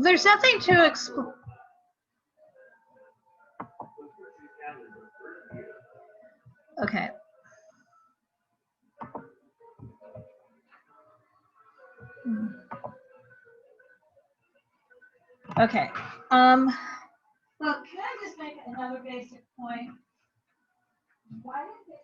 There's nothing to explain. Okay. Okay. Well, can I just make another basic point? Why did this?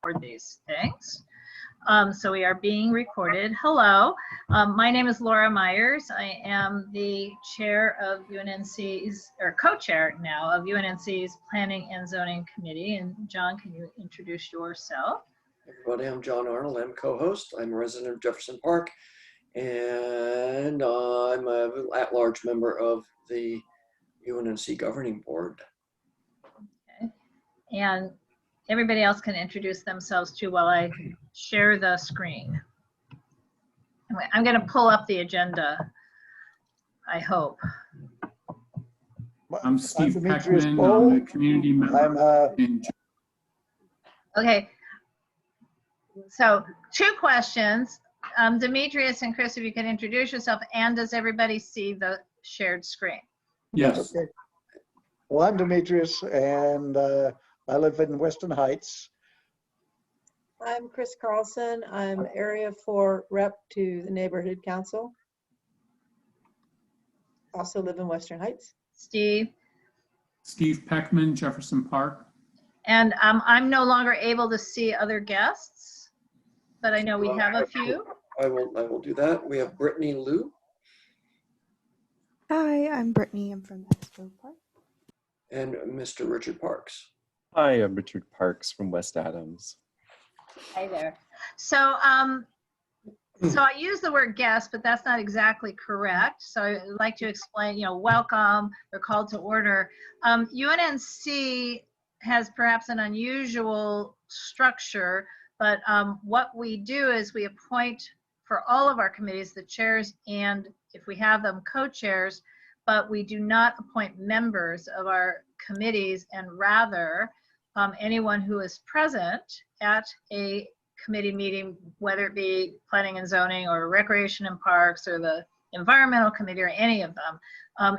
For these things. So we are being recorded. Hello, my name is Laura Myers. I am the chair of UNNC's, or co-chair now of UNNC's Planning and Zoning Committee. And John, can you introduce yourself? Everybody, I'm John Arnold. I'm co-host. I'm a resident of Jefferson Park, and I'm an at-large member of the UNNC Governing Board. Okay. And everybody else can introduce themselves too while I share the screen. I'm going to pull up the agenda, I hope. I'm Steve Peckman. I'm a community member. Okay. So 2 questions. Demetrius and Chris, if you can introduce yourself, and does everybody see the shared screen? Yes. Okay. Well, I'm Demetrius, and I live in Weston Heights. I'm Chris Carlson. I'm Area 4 Rep to the Neighborhood Council. Also live in Western Heights. Steve? Steve Peckman, Jefferson Park. And I'm no longer able to see other guests, but I know we have a few. I will do that. We have Brittany Liu. Hi, I'm Brittany. I'm from Expo Park. And Mr. Richard Parks. Hi, I'm Richard Parks from West Adams. Hi there. So, so I use the word guest, but that's not exactly correct. So I'd like to explain, welcome or call to order. UNNC has perhaps an unusual structure, but what we do is we appoint for all of our committees the chairs, and if we have them, co-chairs, but we do not appoint members of our committees, and rather anyone who is present at a committee meeting, whether it be planning and zoning or recreation and parks or the environmental committee or any of them,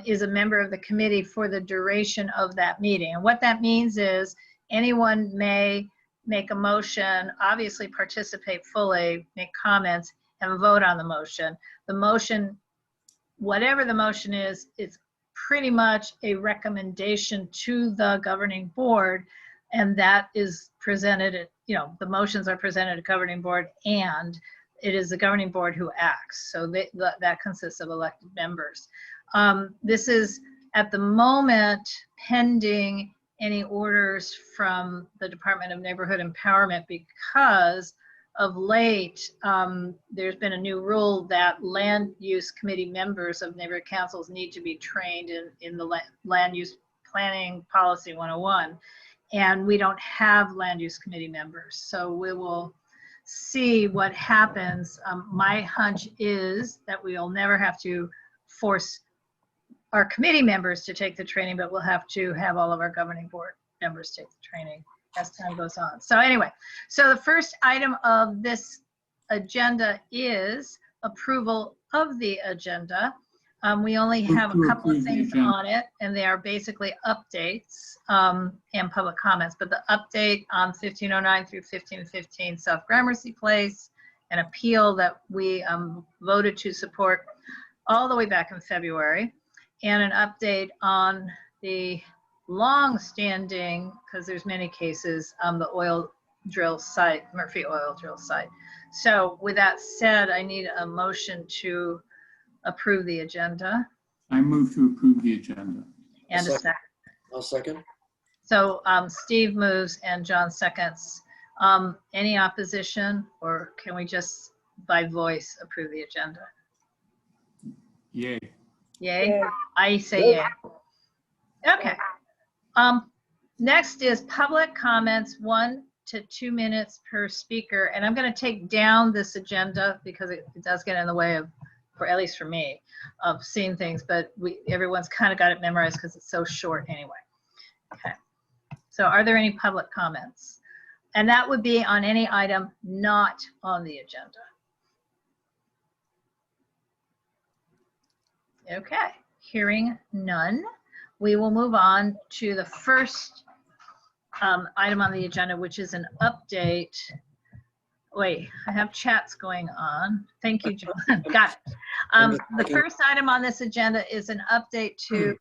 is a member of the committee for the duration of that meeting. And what that means is anyone may make a motion, obviously participate fully, make comments, and vote on the motion. The motion, whatever the motion is, it's pretty much a recommendation to the governing board, and that is presented at, the motions are presented at governing board, and it is the governing board who acts. So that consists of elected members. This is at the moment pending any orders from the Department of Neighborhood Empowerment, because of late, there's been a new rule that land use committee members of neighborhood councils need to be trained in the land use planning policy 101. And we don't have land use committee members. So we will see what happens. My hunch is that we'll never have to force our committee members to take the training, but we'll have to have all of our governing board members take the training as time goes on. So anyway, so the first item of this agenda is approval of the agenda. We only have a couple of things on it, and they are basically updates and public comments. But the update on 1509 through 1515 South Gramercy Place, an appeal that we voted to support all the way back in February, and an update on the long-standing, because there's many cases, the oil drill site, Murphy oil drill site. So with that said, I need a motion to approve the agenda. I move to approve the agenda. And a second. I'll second. So Steve moves and John seconds. Any opposition, or can we just by voice approve the agenda? Yay. Yay? Yay. I say yay. Okay. Next is public comments, 1 to 2 minutes per speaker. And I'm going to take down this agenda because it does get in the way of, for at least for me, of seeing things, but everyone's kind of got it memorized because it's so short anyway. Okay. So are there any public comments? And that would be on any item not on the agenda. Okay, hearing none, we will move on to the first item on the agenda, which is an update. Wait, I have chats going on. Thank you, John. Got it. The first item on this agenda is an update to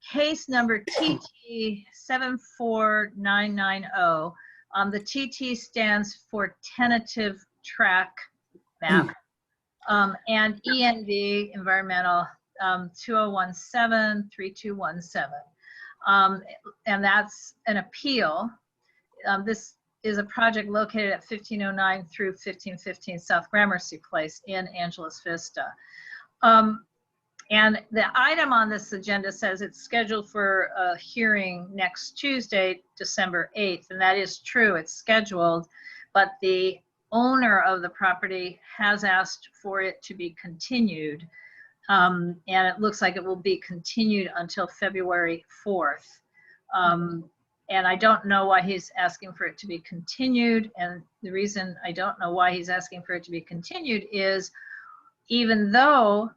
case number TT 74990. The TT stands for tentative track map, and ENV, environmental, 2017-3217. And that's an appeal. This is a project located at 1509 through 1515 South Gramercy Place in Angeles Vista. And the item on this agenda says it's scheduled for a hearing next Tuesday, December 8th. And that is true, it's scheduled, but the owner of the property has asked for it to be continued. And it looks like it will be continued until February 4th. And I don't know why he's asking for it to be continued. And the reason I don't know why he's asking for it to be continued is even though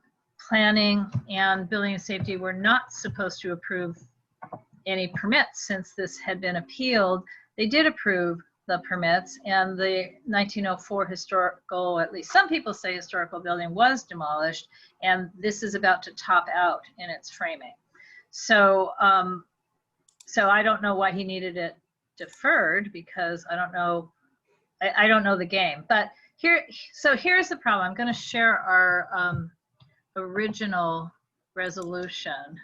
planning and building and safety were not supposed to approve any permits since this had been appealed, they did approve the permits, and the 1904 historical, at least some people say historical building, was demolished, and this is about to top out in its framing. So so I don't know why he needed it deferred, because I don't know the game. But here's the problem. I'm going to share our original resolution.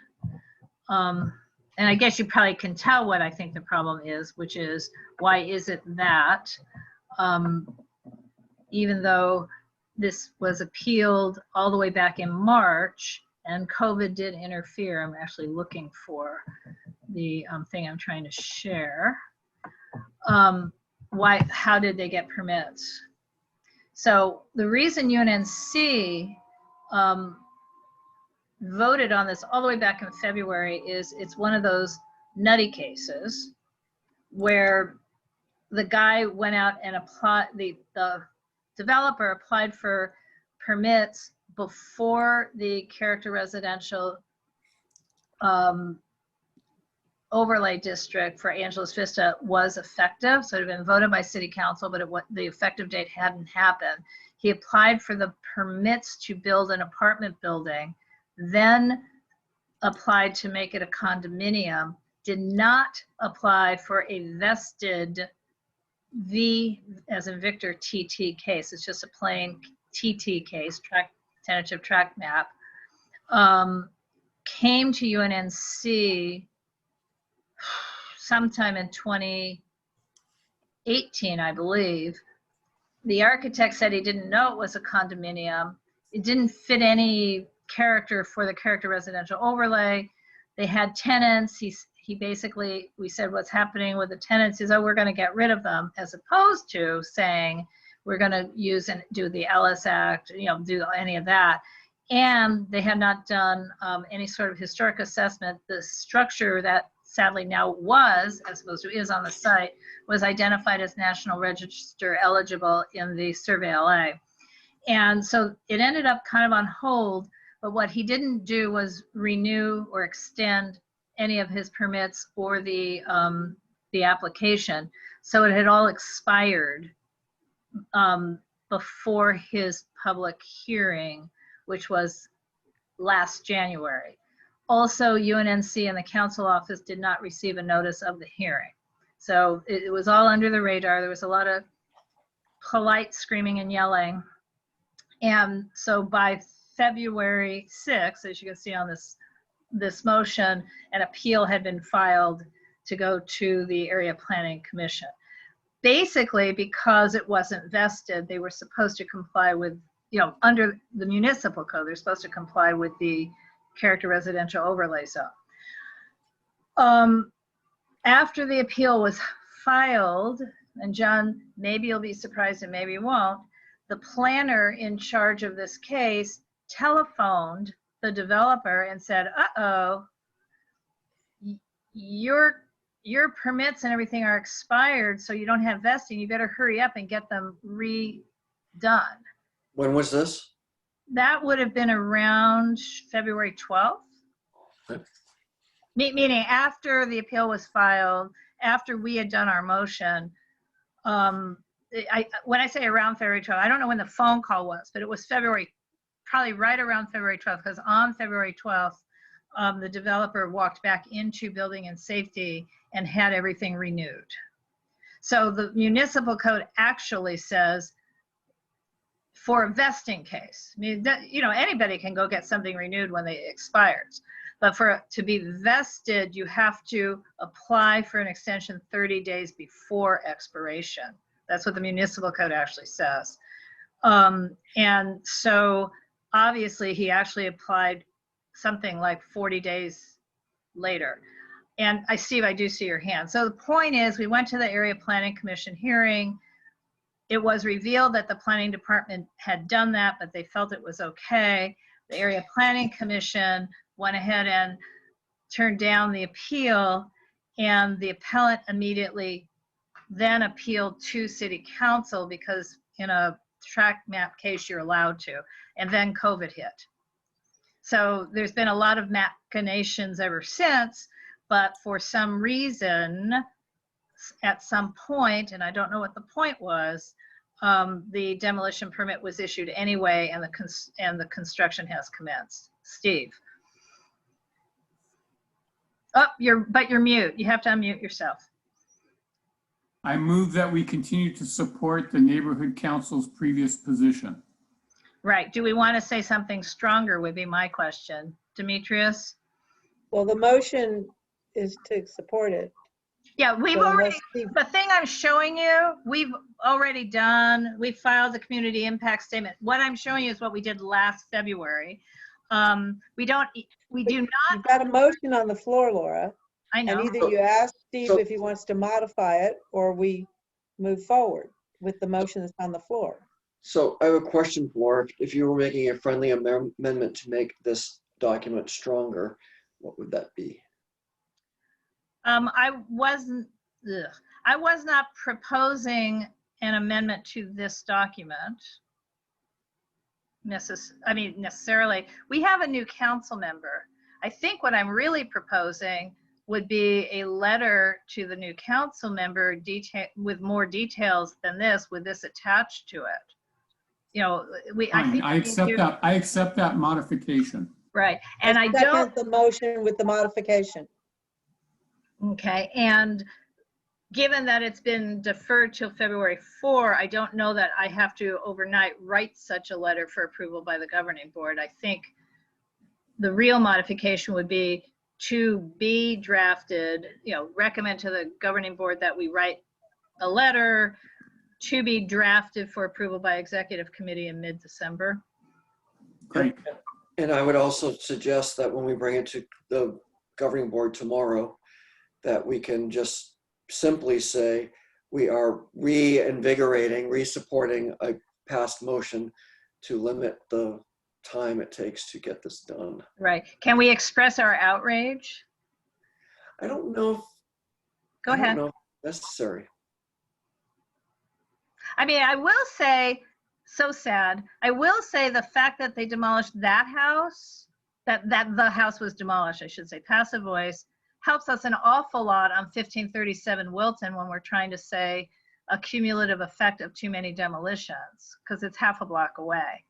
And I guess you probably can tell what I think the problem is, which is, why is it that even though this was appealed all the way back in March and COVID did interfere, I'm actually looking for the thing I'm trying to share. How did they get permits? So the reason UNNC voted on this all the way back in February is it's one of those nutty cases where the guy went out and applied, the developer applied for permits before the character residential overlay district for Angeles Vista was effective. So it had been voted by city council, but the effective date hadn't happened. He applied for the permits to build an apartment building, then applied to make it a condominium, did not apply for a vested V as in Victor TT case. It's just a plain TT case, tentative track map. Came to UNNC sometime in 2018, I believe, The architect said he didn't know it was a condominium. It didn't fit any character for the character residential overlay. They had tenants. He basically, we said, what's happening with the tenants is, oh, we're going to get rid of them, as opposed to saying we're going to use and do the Ellis Act, do any of that. And they had not done any sort of historic assessment. The structure that sadly now was, as opposed to is on the site, was identified as National Register eligible in the Survey LA. And so it ended up kind of on hold, but what he didn't do was renew or extend any of his permits or the application. So it had all expired before his public hearing, which was last January. Also, UNNC and the council office did not receive a notice of the hearing. So it was all under the radar. There was a lot of polite screaming and yelling. And so by February 6th, as you can see on this motion, an appeal had been filed to go to the Area Planning Commission. Basically, because it wasn't vested, they were supposed to comply with, under the municipal code, they're supposed to comply with the character residential overlay zone. After the appeal was filed, and John, maybe you'll be surprised and maybe you won't, the planner in charge of this case telephoned the developer and said, uh-oh, your permits and everything are expired, so you don't have vesting. You better hurry up and get them redone. When was this? That would have been around February 12th. Okay. Meaning after the appeal was filed, after we had done our motion. When I say around February 12th, I don't know when the phone call was, but it was probably right around February 12th, because on February 12th, the developer walked back into building and safety and had everything renewed. So the municipal code actually says, for a vesting case, I mean, anybody can go get something renewed when it expires, but for it to be vested, you have to apply for an extension 30 days before expiration. That's what the municipal code actually says. And so obviously he actually applied something like 40 days later. And Steve, I do see your hand. So the point is, we went to the Area Planning Commission hearing. It was revealed that the planning department had done that, but they felt it was okay. The Area Planning Commission went ahead and turned down the appeal, and the appellant immediately then appealed to City Council, because in a tract map case you're allowed to, and then COVID hit. So there's been a lot of machinations ever since, but for some reason, at some point, and I don't know what the point was, the demolition permit was issued anyway, and the construction has commenced. Steve. Oh, you're mute. You have to unmute yourself. I move that we continue to support the neighborhood council's previous position. Right. Do we want to say something stronger would be my question. Demetrius? Well, the motion is to support it. Yeah, we've So already, unless the thing I'm showing you, we've already done, we filed the community impact statement. What I'm showing you is what we did last February. We do not. You've got a motion on the floor, Laura. I know. And either you ask Steve So- if he wants to modify it, or we move forward with the motion that's on the floor. So I have a question for, if you were making a friendly amendment to make this document stronger, what would that be? I was not proposing an amendment to this document. Necessarily. We have a new council member. I think what I'm really proposing would be a letter to the new council member with more details than this, with this attached to it. Fine, I accept that modification. Right, and I Second don't. the motion with the modification. Okay, and given that it's been deferred till February 4, I don't know that I have to overnight write such a letter for approval by the governing board. I think the real modification would be to be drafted, recommend to the governing board that we write a letter to be drafted for approval by executive committee in mid-December. Great. And I would also suggest that when we bring it to the governing board tomorrow, that we can just simply say, we are reinvigorating, resupporting a past motion to limit the time it takes to get this done. Right. Can we express our outrage? I don't know if, Go I don't ahead. know if necessary. I mean, I will say, so sad. I will say the fact that they demolished that house, that the house was demolished, I should say, passive voice, helps us an awful lot on 1537 Wilton when we're trying to say a cumulative effect of too many demolitions, because it's half a block away.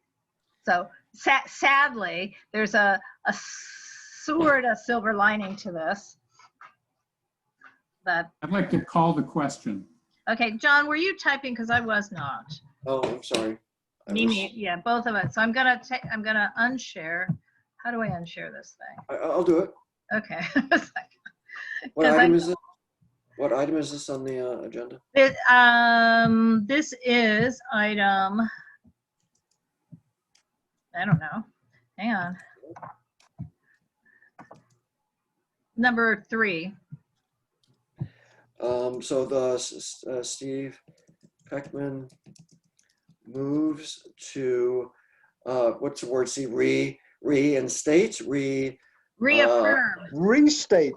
So sadly, there's a sort of silver lining to this. But I'd like to call the question. okay, John, were you typing? Because I was not. Oh, I'm sorry. Me, yeah, both of us. So I'm gonna unshare. How do I unshare this thing? I'll do it. Okay. What 'Cause item is it? What item is this on the agenda? This is item, I don't know. Hang on. Number 3. So the Steve Peckman moves to what's the word? See, reinstate, Reaffirm. Restate.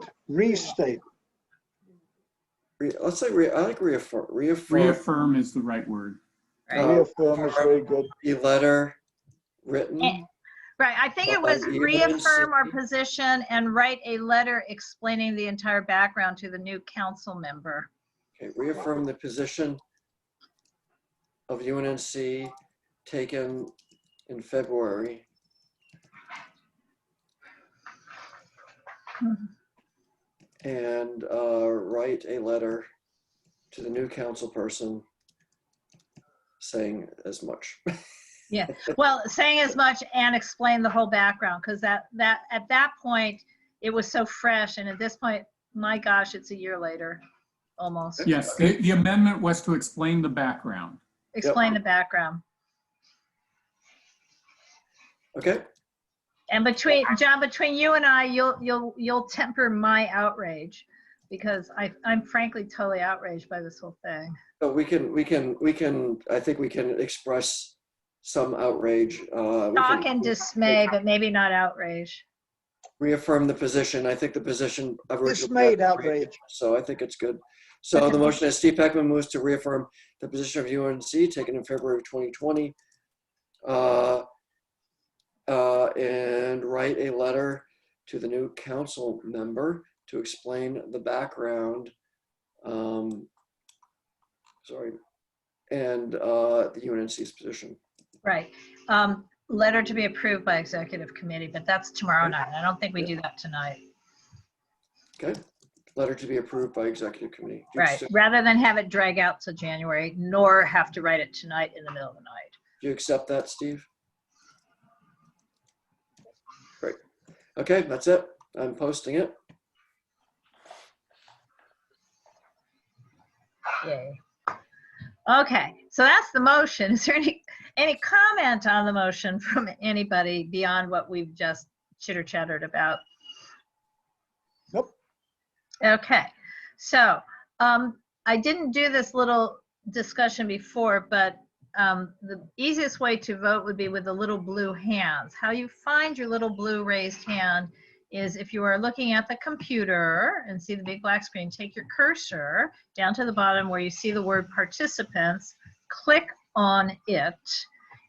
Let's say I like reaffirm. Reaffirm is the right word. Right. Reaffirm is very good. The letter written. Right. I think it was reaffirm our position and write a letter explaining the entire background to the new council member. Okay, reaffirm the position of UNNC taken in February. And write a letter to the new council person saying as much. Yeah. Well, saying as much and explain the whole background, because that at that point it was so fresh, and at this point, my gosh, it's a year later, almost. Yes, the amendment was to explain the background. Explain the background. Okay. And John, between you and I, you'll temper my outrage, because I'm frankly totally outraged by this whole thing. So we can. I think we can express some outrage. Shock and dismay, but maybe not outrage. Reaffirm the position. I think the position originally. Dismayed outrage. So I think it's good. So the motion is Steve Peckman moves to reaffirm the position of UNC taken in February of 2020. And write a letter to the new council member to explain the background. And the UNNC's position. Right. Letter to be approved by executive committee, but that's tomorrow night. I don't think we do that tonight. Okay. Letter to be approved by executive committee. Right. Rather than have it drag out to January, nor have to write it tonight in the middle of the night. Do you accept that, Steve? Great. Okay, that's it. I'm posting it. Yay. Okay, so that's the motion. Is there any comment on the motion from anybody beyond what we've just chitter chattered about? Nope. Okay, so I didn't do this little discussion before, but the easiest way to vote would be with the little blue hands. How you find your little blue raised hand is if you are looking at the computer and see the big black screen, take your cursor down to the bottom where you see the word participants, click on it,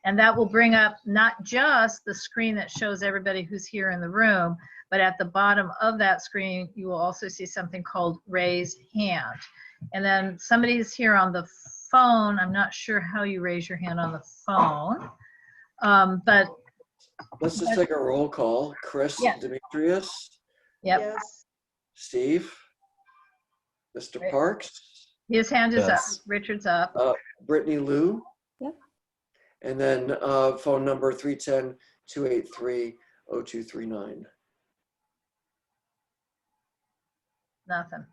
and that will bring up not just the screen that shows everybody who's here in the room, but at the bottom of that screen, you will also see something called raise hand. And then somebody's here on the phone. I'm not sure how you raise your hand on the phone, but Let's just take a roll call. Chris, Yeah. Demetrius, yep, Yes. Steve, Mr. Right. Parks, his hand is up. Yes. Richard's up. Brittany Lou. Yep. And then phone number 310-283-0239. Nothing.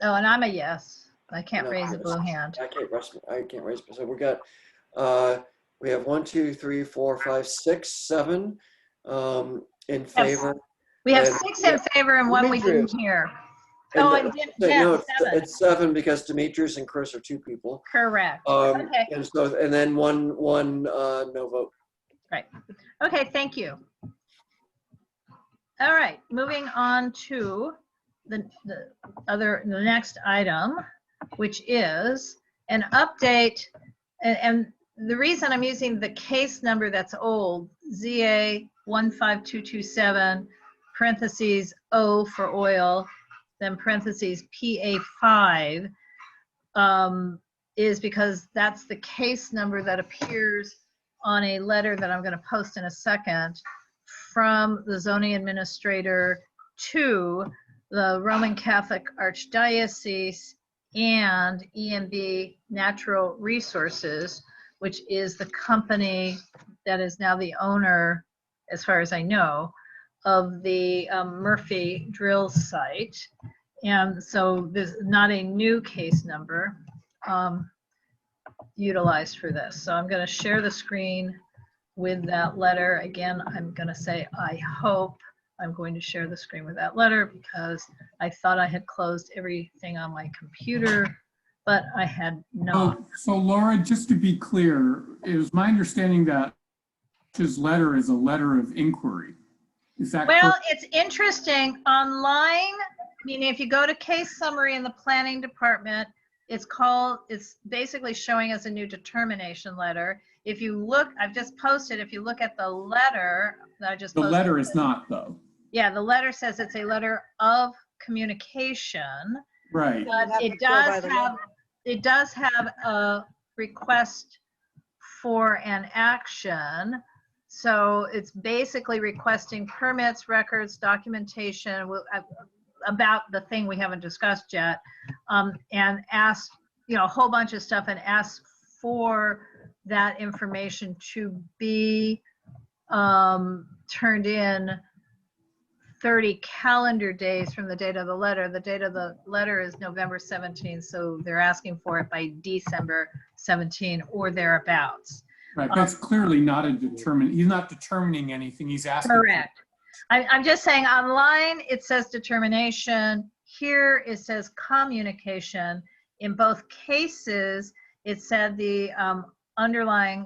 Oh, and I'm a yes. I can't No, raise a blue hand. I can't raise. So we have 1, 2, 3, 4, 5, 6, 7 in favor. We have And- 6 in favor and 1 we didn't Demetrius. hear. And Oh, and no, Jen, 7. it's 7 because Demetrius and Chris are 2 people. Correct. Okay. And then one no vote. Right. Okay, thank you. All right, moving on to the next item, which is an update. And the reason I'm using the case number that's old, ZA 15227, parentheses O for oil, then parentheses PA5, is because that's the case number that appears on a letter that I'm going to post in a second from the zoning administrator to the Roman Catholic Archdiocese and EMB Natural Resources, which is the company that is now the owner, as far as I know, of the Murphy drill site. And so there's not a new case number utilized for this. So I'm going to share the screen with that letter. Again, I'm going to say, I hope I'm going to share the screen with that letter because I thought I had closed everything on my computer, but I had not. So Laura, just to be clear, it was my understanding that his letter is a letter of inquiry. Is that Well, correct? it's interesting. Online, meaning if you go to case summary in the planning department, it's basically showing us a new determination letter. If you look, I've just posted, if you look at the letter that I just The posted. letter is not, though. Yeah, the letter says it's a letter of communication, Right. but have to go by the it does have a request for an action. So it's basically requesting permits, records, documentation about the thing we haven't discussed yet, and ask, a whole bunch of stuff, and ask for that information to be turned in 30 calendar days from the date of the letter. The date of the letter is November 17, so they're asking for it by December 17 or thereabouts. Right, that's clearly not he's not determining anything, he's asking. Correct. I'm just saying online it says determination. Here it says communication. In both cases, it said the underlying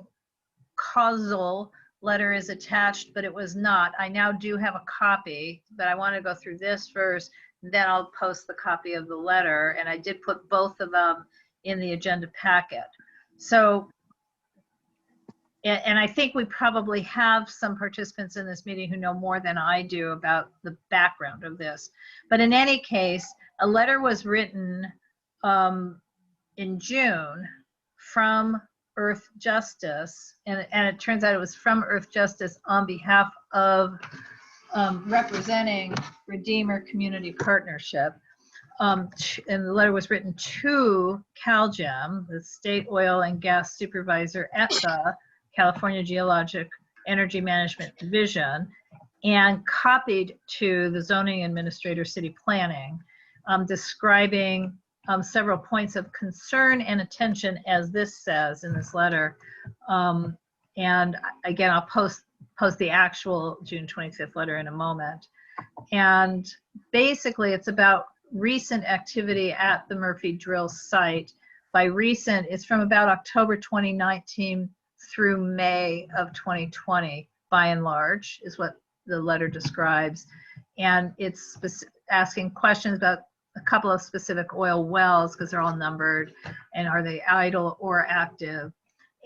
causal letter is attached, but it was not. I now do have a copy, but I want to go through this first, then I'll post the copy of the letter. And I did put both of them in the agenda packet. So, and I think we probably have some participants in this meeting who know more than I do about the background of this. But in any case, a letter was written in June from Earth Justice, and it turns out it was from Earth Justice on behalf of representing Redeemer Community Partnership. And the letter was written to CalGEM, the State Oil and Gas Supervisor at the California Geologic Energy Management Division, and copied to the Zoning Administrator, City Planning, describing several points of concern and attention, as this says in this letter. And again, I'll post the actual June 25th letter in a moment. And basically, it's about recent activity at the Murphy drill site. By recent, it's from about October 2019 through May of 2020, by and large, is what the letter describes. And it's asking questions about a couple of specific oil wells, because they're all numbered, and are they idle or active,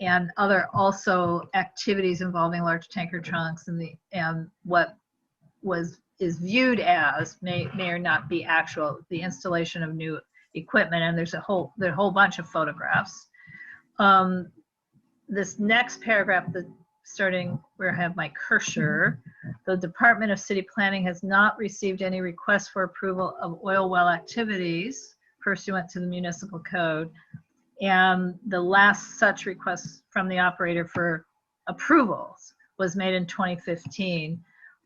and other also activities involving large tanker trunks, and what is viewed as may or not be actual, the installation of new equipment. And there's a whole bunch of photographs. This next paragraph, starting where I have my cursor, the Department of City Planning has not received any requests for approval of oil well activities pursuant to the municipal code. And the last such request from the operator for approvals was made in 2015.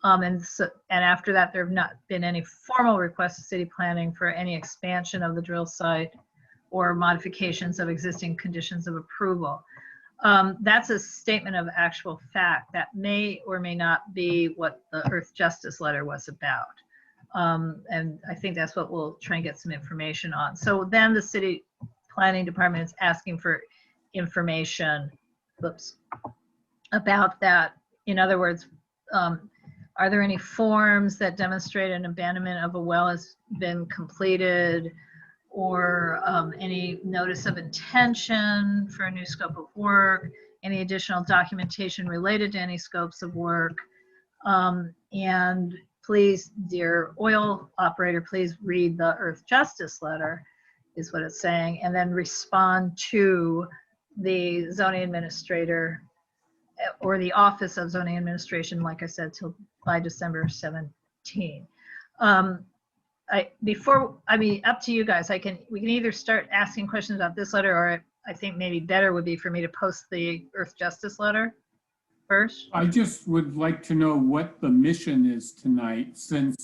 And after that, there have not been any formal requests to City Planning for any expansion of the drill site or modifications of existing conditions of approval. That's a statement of actual fact. That may or may not be what the Earth Justice letter was about. And I think that's what we'll try and get some information on. So then the city planning department is asking for information, about that. In other words, are there any forms that demonstrate an abandonment of a well has been completed, or any notice of intention for a new scope of work, any additional documentation related to any scopes of work? And please, dear oil operator, please read the Earth Justice letter, is what it's saying, and then respond to the zoning administrator or the Office of Zoning Administration, like I said, till by December 17. Up to you guys. We can either start asking questions about this letter, or I think maybe better would be for me to post the Earth Justice letter first. I just would like to know what the mission is tonight, since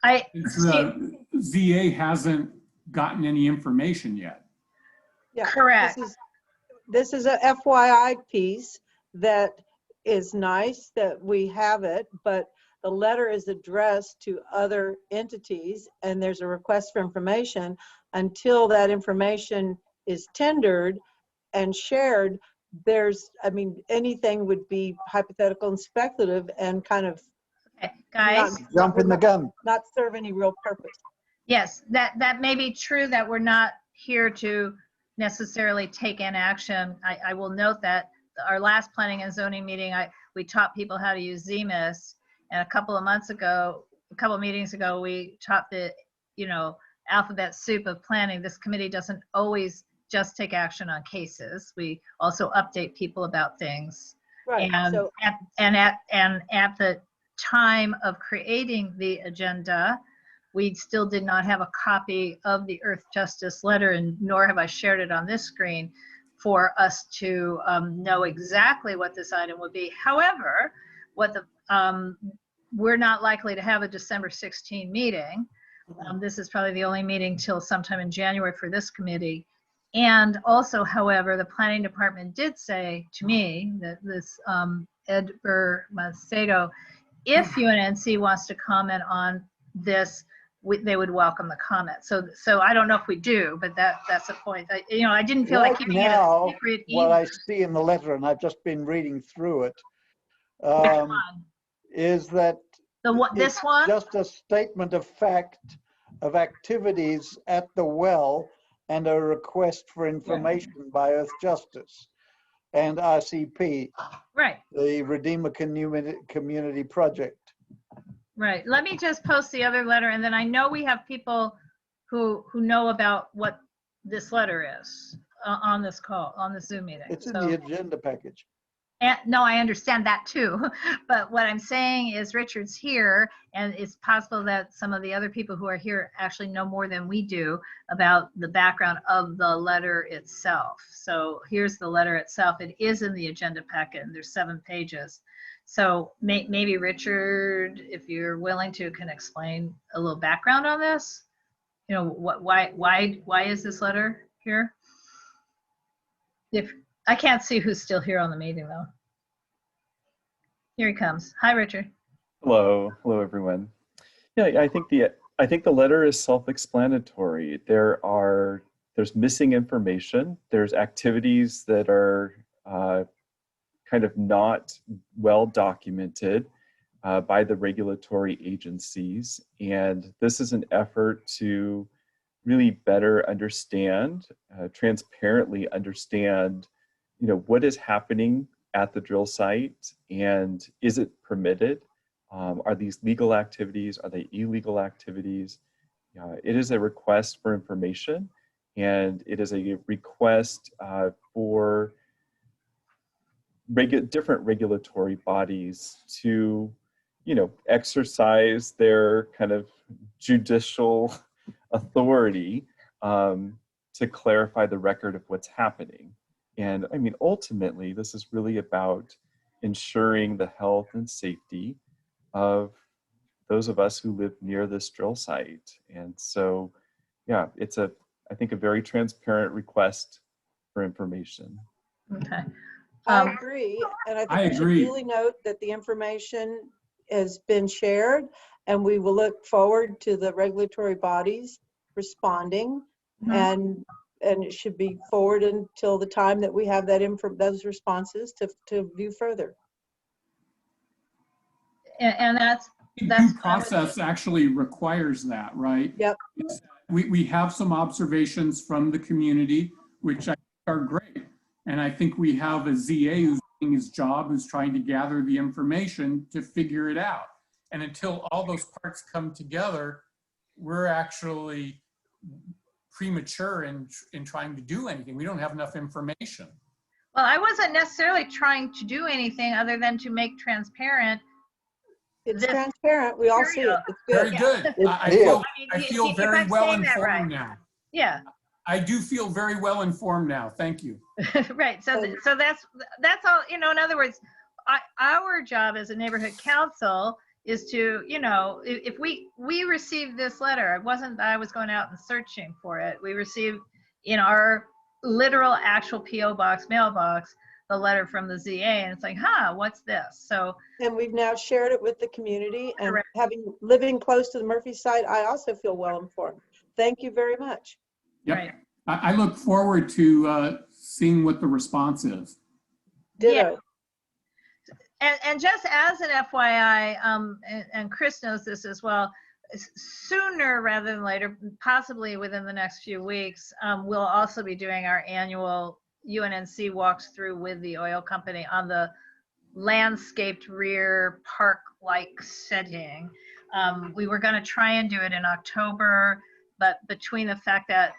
the ZA hasn't gotten any information yet. Yeah, Correct. This is a FYI piece that is nice that we have it, but the letter is addressed to other entities and there's a request for information. Until that information is tendered and shared, anything would be hypothetical and speculative and kind of Okay, guys. Jumping the gun. not serve any real purpose. Yes, that may be true, that we're not here to necessarily take in action. I will note that our last planning and zoning meeting, we taught people how to use ZMIS, and a couple of meetings ago, we taught the, alphabet soup of planning. This committee doesn't always just take action on cases. We also update people about things. Right. And So at the time of creating the agenda, we still did not have a copy of the Earth Justice letter, and nor have I shared it on this screen for us to know exactly what this item would be. However, we're not likely to have a December 16 meeting. This is probably the only meeting till sometime in January for this committee. And also, however, the planning department did say to me that this Edgar Macedo, if UNNC wants to comment on this, they would welcome the comment. So I don't know if we do, but that's a point. I didn't feel like keeping it a secret. What I see in the letter, and I've just been reading through it, is that this one? just a statement of fact of activities at the well and a request for information by Earth Justice and RCP, Right. the Redeemer Community Project. Right. Let me just post the other letter, and then I know we have people who know about what this letter is on this call, on the Zoom meeting. It's in the agenda package. No, I understand that too. But what I'm saying is Richard's here, and it's possible that some of the other people who are here actually know more than we do about the background of the letter itself. So here's the letter itself. It is in the agenda packet, and there's 7 pages. So maybe Richard, if you're willing to, can explain a little background on this. Why is this letter here? If I can't see who's still here on the meeting though. Here he comes. Hi, Richard. Hello, everyone. Yeah, I think the letter is self-explanatory. There's missing information. There's activities that are kind of not well documented by the regulatory agencies, and this is an effort to really better understand, transparently understand, what is happening at the drill site, and is it permitted? Are these legal activities? Are they illegal activities? It is a request for information, and it is a request for different regulatory bodies to, exercise their kind of judicial authority to clarify the record of what's happening. And I mean, ultimately, this is really about ensuring the health and safety of those of us who live near this drill site. And so, yeah, I think, a very transparent request for information. Okay. I agree, and I I think we should agree. duly note that the information has been shared, and we will look forward to the regulatory bodies responding, Mhm. and it should be forwarded until the time that we have that those responses to view further. And that's Due what I would- process actually requires that, right? Yep. We have some observations from the community, which I think are great. And I think we have a ZA who's doing his job, who's trying to gather the information to figure it out. And until all those parts come together, we're actually premature in trying to do anything. We don't have enough information. Well, I wasn't necessarily trying to do anything other than to make transparent. It's This transparent, we all see it, it's Very good. good. It's I clear. feel, I If feel I'm very well saying that right. informed now. Yeah, I do feel very well informed now. Thank you. right. So that's all, in other words, our job as a neighborhood council is to, if we received this letter, it wasn't that I was going out and searching for it. We received in our literal actual PO box, mailbox, the letter from the ZA, and it's like, what's this? So, And we've now shared it with the community, and Correct. living close to the Murphy site, I also feel well informed. Thank you very much. Yep. right. I look forward to seeing what the response is. Ditto. And just as an FYI, and Chris knows this as well, sooner rather than later, possibly within the next few weeks, we'll also be doing our annual UNNC walks through with the oil company on the landscaped rear park-like setting. We were going to try and do it in October, but between the fact that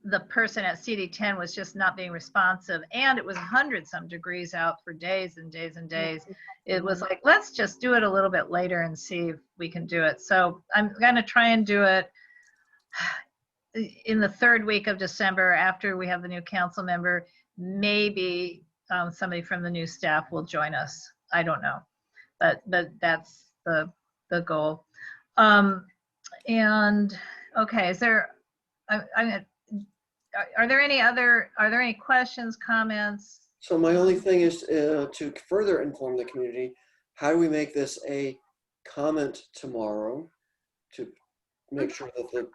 the person at CD10 was just not being responsive, and it was 100-some degrees out for days and days and days, it was like, let's just do it a little bit later and see if we can do it. So I'm going to try and do it in the third week of December after we have the new council member. Maybe somebody from the new staff will join us. I don't know, but that's the goal. And okay, is there? Are there any questions, comments? So my only thing is to further inform the community, how do we make this a comment tomorrow to make sure that the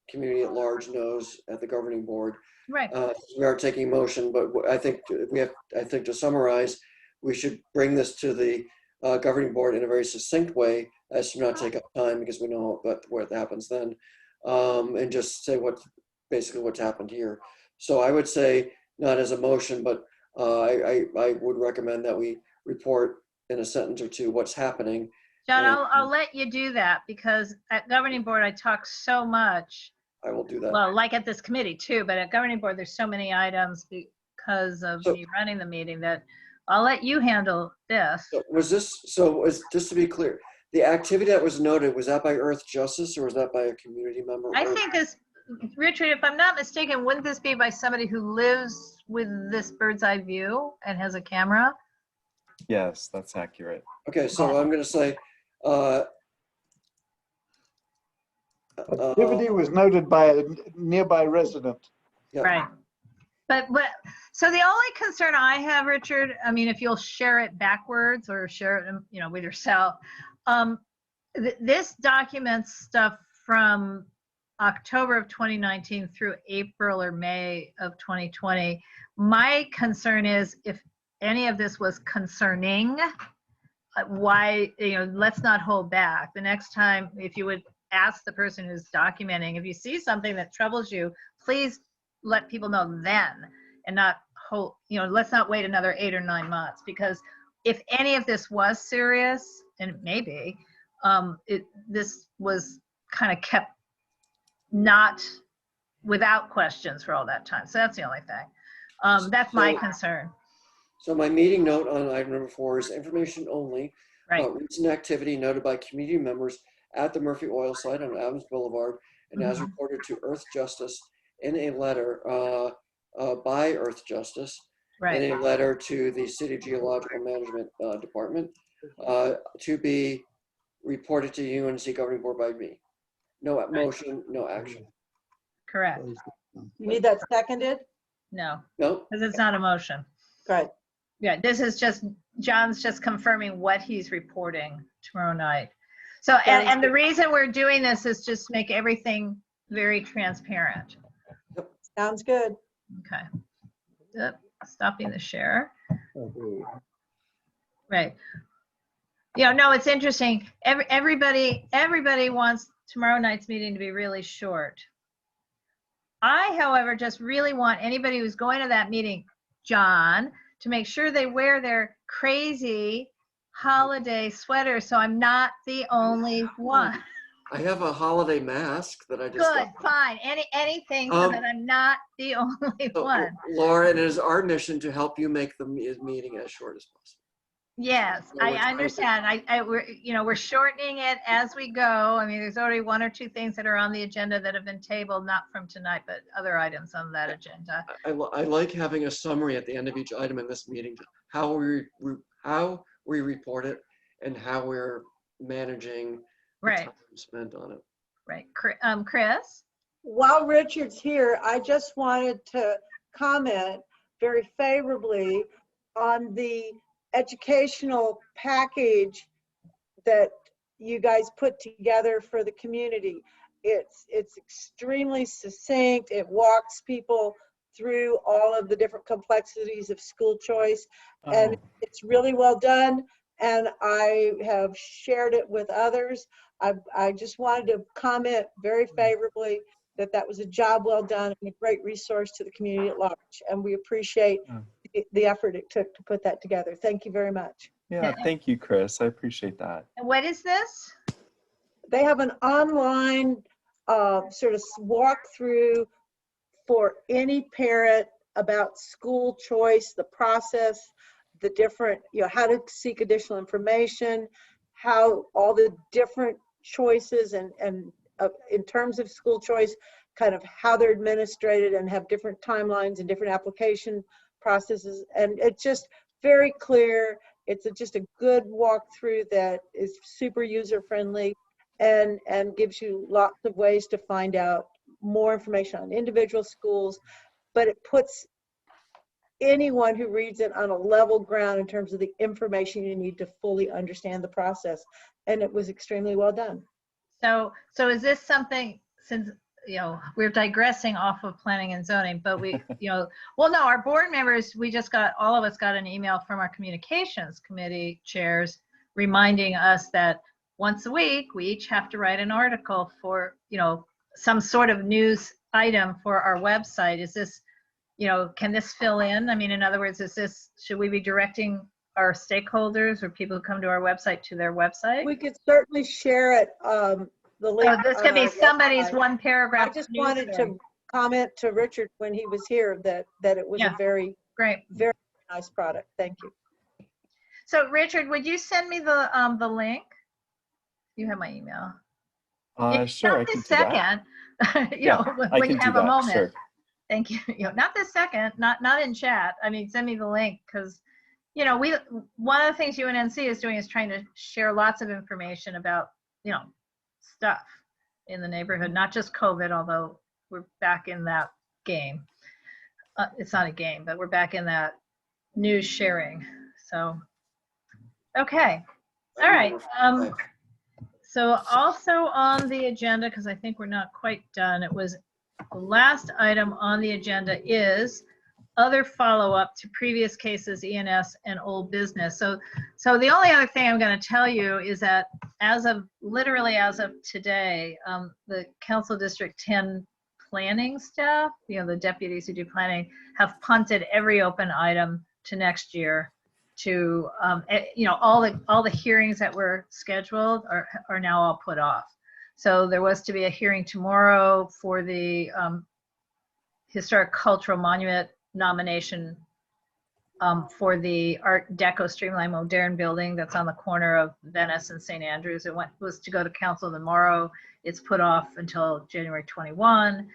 community at large knows at the governing board? Right. We are taking motion, but I think to summarize, we should bring this to the governing board in a very succinct way as to not take up time, because we know what happens then, and just say basically what's happened here. So I would say, not as a motion, but I would recommend that we report in a sentence or two what's happening. John, And I'll let you do that, because at governing board, I talk so much. I will do that. Well, like at this committee too, but at governing board, there's so many items because of me running the meeting that I'll let you handle this. So just to be clear, the activity that was noted, was that by Earth Justice or was that by a community member? I think this, Richard, if I'm not mistaken, wouldn't this be by somebody who lives with this bird's eye view and has a camera? Yes, that's accurate. Okay, so I'm going to say, Activity was noted by a nearby resident. yeah. Right. But so the only concern I have, Richard, I mean, if you'll share it backwards or share it, with yourself, this documents stuff from October of 2019 through April or May of 2020. My concern is if any of this was concerning, why, let's not hold back. The next time, if you would ask the person who's documenting, if you see something that troubles you, please let people know then, and not hold, let's not wait another 8 or 9 months, because if any of this was serious, and it may be, this was kind of kept not without questions for all that time. So that's the only thing. That's my concern. So my meeting note on item number 4 is information only Right. about recent activity noted by community members at the Murphy Oil site on Adams Boulevard, and as reported to Earth Justice in a letter by Earth Justice, Right. in a letter to the City Geological Management Department, to be reported to UNC Governing Board by me. No motion, no action. Correct. You need that seconded? No, No, because it's not a motion. Right. Yeah, this is just, John's just confirming what he's reporting tomorrow night. So, and the reason we're doing this is just make everything very transparent. Sounds good. Okay. Yep, stopping the share. Right. No, it's interesting. Everybody wants tomorrow night's meeting to be really short. I, however, just really want anybody who's going to that meeting, John, to make sure they wear their crazy holiday sweater so I'm not the only one. I have a holiday mask that I just Good, got. fine. Anything so that I'm not the only So, one. Laura, it is our mission to help you make the meeting as short as possible. Yes, So we're I trying to- understand. We're shortening it as we go. I mean, there's already one or two things that are on the agenda that have been tabled, not from tonight, but other items on that agenda. I like having a summary at the end of each item in this meeting, how we report it and how we're managing the Right, time spent on it. right. Chris? While Richard's here, I just wanted to comment very favorably on the educational package that you guys put together for the community. It's extremely succinct. It walks people through all of the different complexities of school choice, and it's really well done. And I have shared it with others. I just wanted to comment very favorably that was a job well done and a great resource to the community at large. And we appreciate the effort it took to put that together. Thank you very much. Yeah, thank you, Chris. I appreciate that. What is this? They have an online sort of walkthrough for any parent about school choice, the process, the different, how to seek additional information, how all the different choices and in terms of school choice, kind of how they're administrated and have different timelines and different application processes. And it's just very clear. It's just a good walkthrough that is super user friendly and gives you lots of ways to find out more information on individual schools, but it puts anyone who reads it on a level ground in terms of the information you need to fully understand the process. And it was extremely well done. So is this something, since, we're digressing off of planning and zoning, but we, well, no, our board members, all of us got an email from our communications committee chairs reminding us that once a week, we each have to write an article for, some sort of news item for our website. Is this, can this fill in? I mean, in other words, should we be directing our stakeholders or people who come to our website to their website? We could certainly share it, the link. So this could be somebody's one paragraph. I just wanted to comment to Richard when he was here that it was a very, great, very nice product. Thank you. So Richard, would you send me the link? You have my email. Sure, I can do that. When you have a moment. Sure. Thank you. Not this second, not in chat. I mean, send me the link because, one of the things UNNC is doing is trying to share lots of information about, stuff in the neighborhood, not just COVID, although we're back in that game. It's not a game, but we're back in that news sharing. So, okay. All right. So also on the agenda, because I think we're not quite done, the last item on the agenda is other follow-up to previous cases, ENS and old business. So the only other thing I'm going to tell you is that literally as of today, the Council District 10 planning staff, the deputies who do planning, have punted every open item to next year. To all the hearings that were scheduled are now all put off. So there was to be a hearing tomorrow for the historic cultural monument nomination for the Art Deco Streamline Moderne building that's on the corner of Venice and St. Andrews. It was to go to council tomorrow. It's put off until January 21.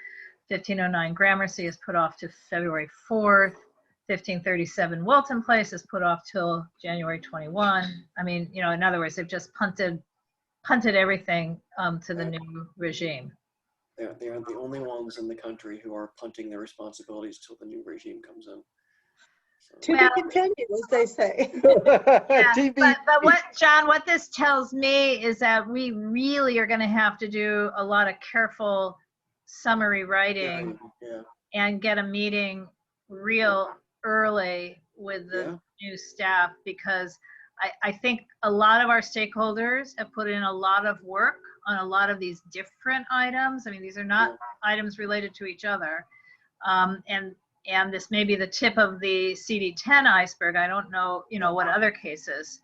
1509 Gramercy is put off to February 4th. 1537 Wilton Place is put off till January 21. I mean, in other words, they've just punted everything to the new regime. They aren't the only ones in the country who are punting their responsibilities till the new regime comes in. So, To Well- be continued, as they say. Yeah, TB. but what, John, what this tells me is that we really are going to have to do a lot of careful summary writing yeah, and get a meeting real early with the new staff, because I think a lot of our stakeholders have put in a lot of work on a lot of these different items. I mean, these are not items related to each other. And this may be the tip of the CD10 iceberg. I don't know, what other cases.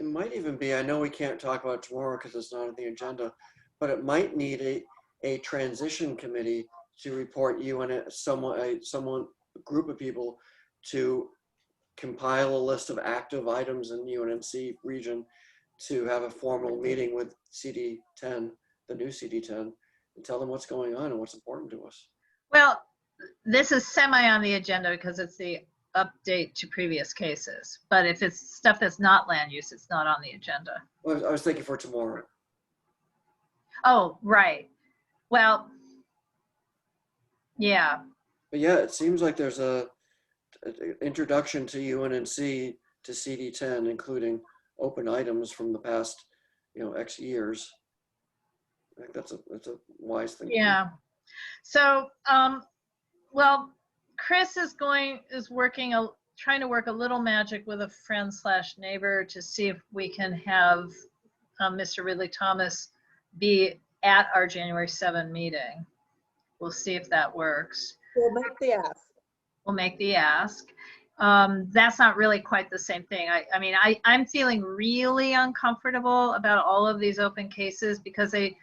it might even be, I know we can't talk about it tomorrow because it's not on the agenda, but it might need a transition committee to report you and a group of people to compile a list of active items in UNNC region, to have a formal meeting with CD10, the new CD10, and tell them what's going on and what's important to us. Well, this is semi on the agenda because it's the update to previous cases. But if it's stuff that's not land use, it's not on the agenda. Well, I was thinking for tomorrow. Oh, right. Well, yeah. But yeah, it seems like there's a introduction to UNNC to CD10, including open items from the past, X years. I think that's a wise thing. Yeah. So, well, Chris is working, trying to work a little magic with a friend / neighbor to see if we can have Mr. Ridley Thomas be at our January 7 meeting. We'll see if that works. We'll make the ask. We'll make the ask. That's not really quite the same thing. I'm feeling really uncomfortable about all of these open cases because the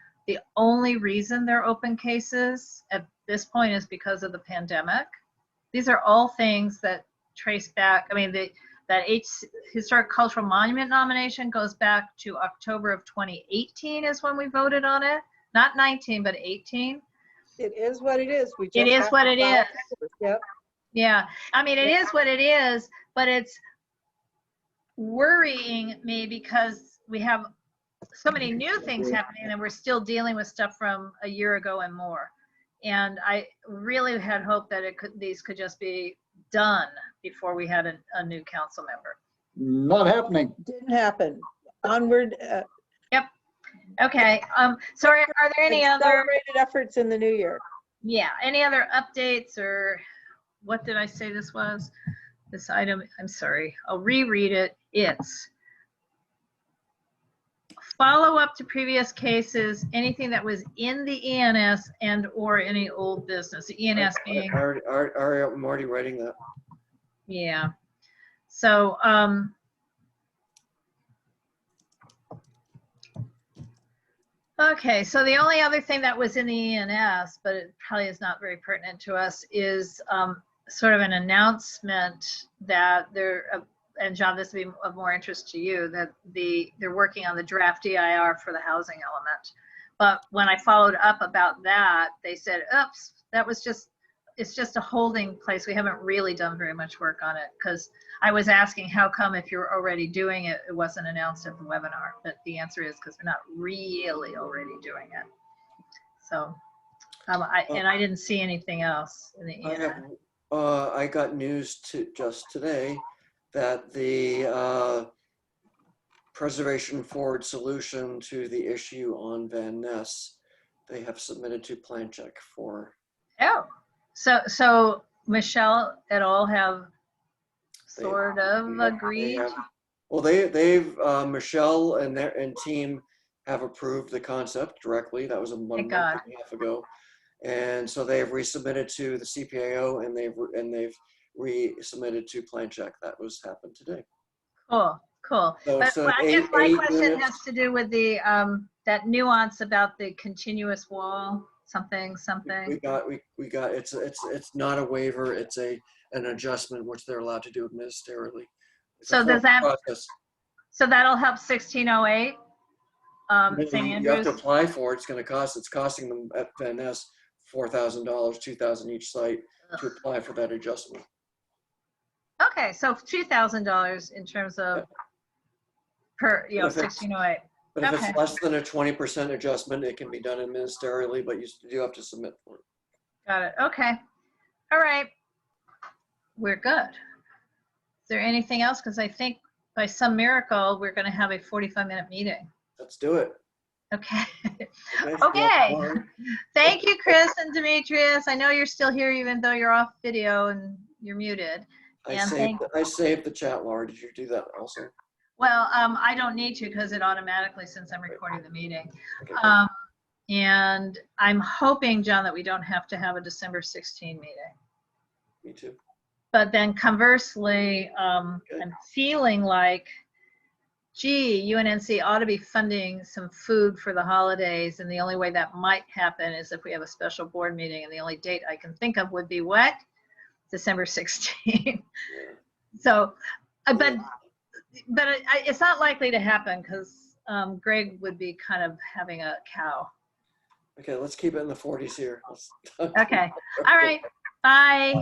only reason they're open cases at this point is because of the pandemic. These are all things that trace back. I mean, that historic cultural monument nomination goes back to October of 2018 is when we voted on it. Not 19, but 18. It is what it is. It is what it is. Yep. Yeah, I mean, it is what it is, but it's worrying me because we have so many new things happening and we're still dealing with stuff from a year ago and more. And I really had hoped that these could just be done before we had a new council member. Not happening. Didn't happen. Onward. Yep. Okay. So are there any other? Accelerated efforts in the new year. Yeah. Any other updates, or what did I say this was? This item. I'm sorry. I'll reread it. It's follow up to previous cases, anything that was in the ENS and or any old business. The ENS being. I'm already writing that. Yeah. So, okay, so the only other thing that was in the ENS, but it probably is not very pertinent to us, is sort of an announcement that and John, this would be of more interest to you, that they're working on the draft DIR for the housing element. But when I followed up about that, they said, oops, it's just a holding place. We haven't really done very much work on it, because I was asking how come if you're already doing it, it wasn't announced at the webinar. But the answer is because we're not really already doing it. So, I didn't see anything else in the ENS. I got news just today that the Preservation Forward solution to the issue on Van Ness, they have submitted to Plan Check for. Oh, so Michelle et al. Have sort of agreed. They've Michelle and team have approved the concept directly. That was a month and a half ago, and so they have resubmitted to the CPAO, and they've resubmitted to Plan Check. That happened today. Cool. But I guess my question has to do with the that nuance about the continuous wall, something. We got it's not a waiver, it's an adjustment which they're allowed to do administratively. So does that process. So that'll help 1608 St. Andrews? You have to apply for it. It's costing them at Van Ness $4,000, $2,000 each site to apply for that adjustment. Okay, so $2,000 in terms of per 1608. But if Okay. it's less than a 20% adjustment, it can be done ministerially, but you do have to submit for it. Got it. Okay. All right. We're good. Is there anything else? Because I think by some miracle, we're going to have a 45-minute meeting. Let's do it. Okay. Okay. Okay. Yeah. Thank you, Chris and Demetrius. I know you're still here even though you're off video and you're muted. And I saved the chat, Laura. Did you do that also? well, I don't need to because it automatically, since I'm recording the meeting. Okay. And I'm hoping, John, that we don't have to have a December 16 meeting. Me too. But then conversely, I'm feeling like, gee, UNNC ought to be funding some food for the holidays. And the only way that might happen is if we have a special board meeting. And the only date I can think of would be what? December 16th. So, but it's not likely to happen because Greg would be kind of having a cow. Okay, let's keep it in the 40s here. Okay. All right. Bye.